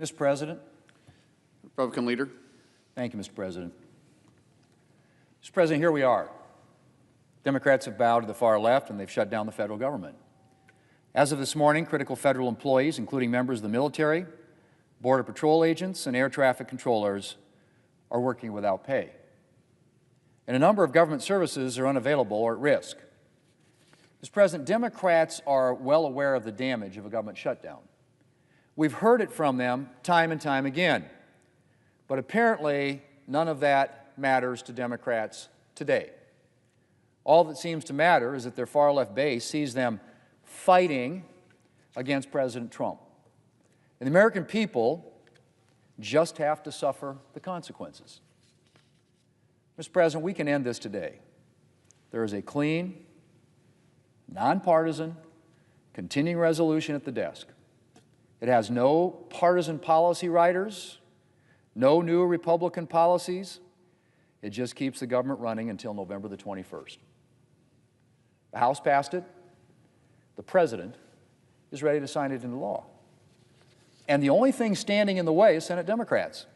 Mr. President. Republican leader. Thank you, Mr. President. Mr. President, here we are. Democrats have bowed to the far left, and they've shut down the federal government. As of this morning, critical federal employees, including members of the military, Border Patrol agents, and air traffic controllers, are working without pay. And a number of government services are unavailable or at risk. Mr. President, Democrats are well aware of the damage of a government shutdown. We've heard it from them time and time again. But apparently, none of that matters to Democrats today. All that seems to matter is that their far-left base sees them fighting against President Trump. And the American people just have to suffer the consequences. Mr. President, we can end this today. There is a clean, nonpartisan, continuing resolution at the desk. It has no partisan policy writers, no new Republican policies. It just keeps the government running until November the 21st. The House passed it. The President is ready to sign it into law. And the only thing standing in the way is Senate Democrats,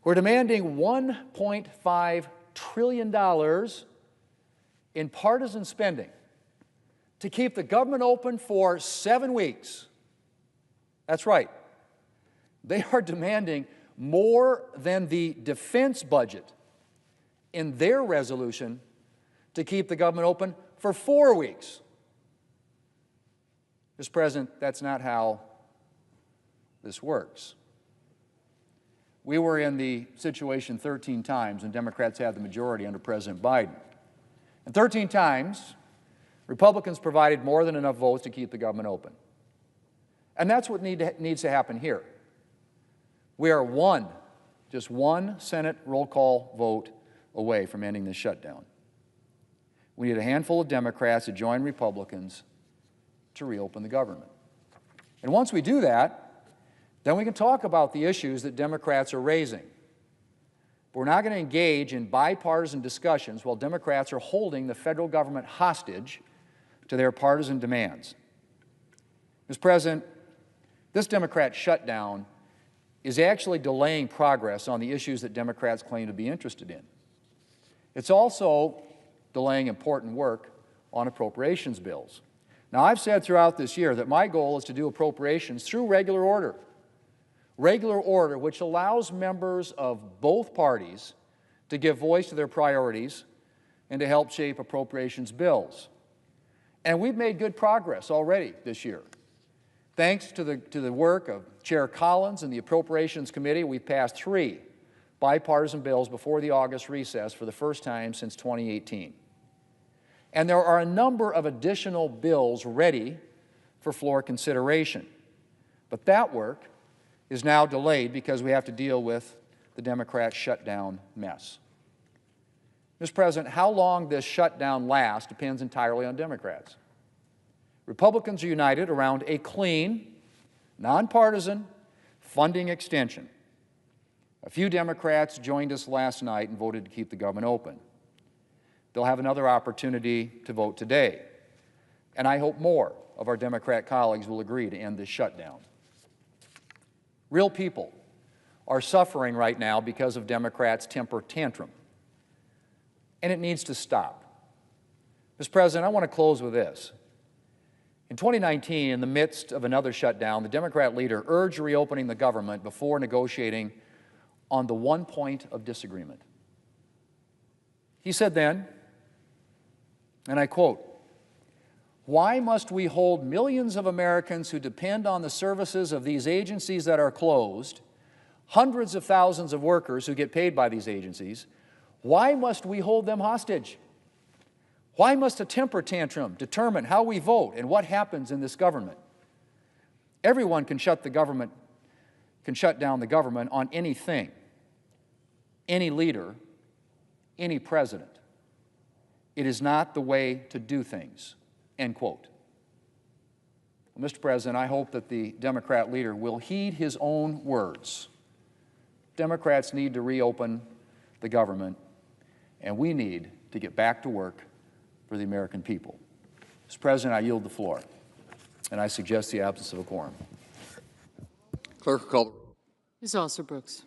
who are demanding $1.5 trillion in partisan spending to keep the government open for 7 weeks. That's right. They are demanding more than the defense budget in their resolution to keep the government open for 4 weeks. Mr. President, that's not how this works. We were in the situation 13 times when Democrats had the majority under President Biden. And 13 times, Republicans provided more than enough votes to keep the government open. And that's what needs to happen here. We are just one Senate roll call vote away from ending this shutdown. We need a handful of Democrats to join Republicans to reopen the government. And once we do that, then we can talk about the issues that Democrats are raising. But we're not going to engage in bipartisan discussions while Democrats are holding the federal government hostage to their partisan demands. Mr. President, this Democrat shutdown is actually delaying progress on the issues that Democrats claim to be interested in. It's also delaying important work on appropriations bills. Now, I've said throughout this year that my goal is to do appropriations through regular order which allows members of both parties to give voice to their priorities and to help shape appropriations bills. And we've made good progress already this year. Thanks to the work of Chair Collins and the Appropriations Committee, we've passed 3 bipartisan bills before the August recess for the first time since 2018. And there are a number of additional bills ready for floor consideration. But that work is now delayed because we have to deal with the Democrat shutdown mess. Mr. President, how long this shutdown lasts depends entirely on Democrats. Republicans are united around a clean, nonpartisan funding extension. A few Democrats joined us last night and voted to keep the government open. They'll have another opportunity to vote today. And I hope more of our Democrat colleagues will agree to end this shutdown. Real people are suffering right now because of Democrats' temper tantrum. And it needs to stop. Mr. President, I want to close with this. In 2019, in the midst of another shutdown, the Democrat leader urged reopening the government before negotiating on the one point of disagreement. He said then, and I quote, "Why must we hold millions of Americans who depend on the services of these agencies that are closed, hundreds of thousands of workers who get paid by these agencies, why must we hold them hostage? Why must a temper tantrum determine how we vote and what happens in this government? Everyone can shut down the government on anything, any leader, any president. It is not the way to do things." End quote. Well, Mr. President, I hope that the Democrat leader will heed his own words. Democrats need to reopen the government, and we need to get back to work for the American people. Mr. President, I yield the floor, and I suggest the absence of a quorum. Clerk will call the roll. Ms. Alston Brooks.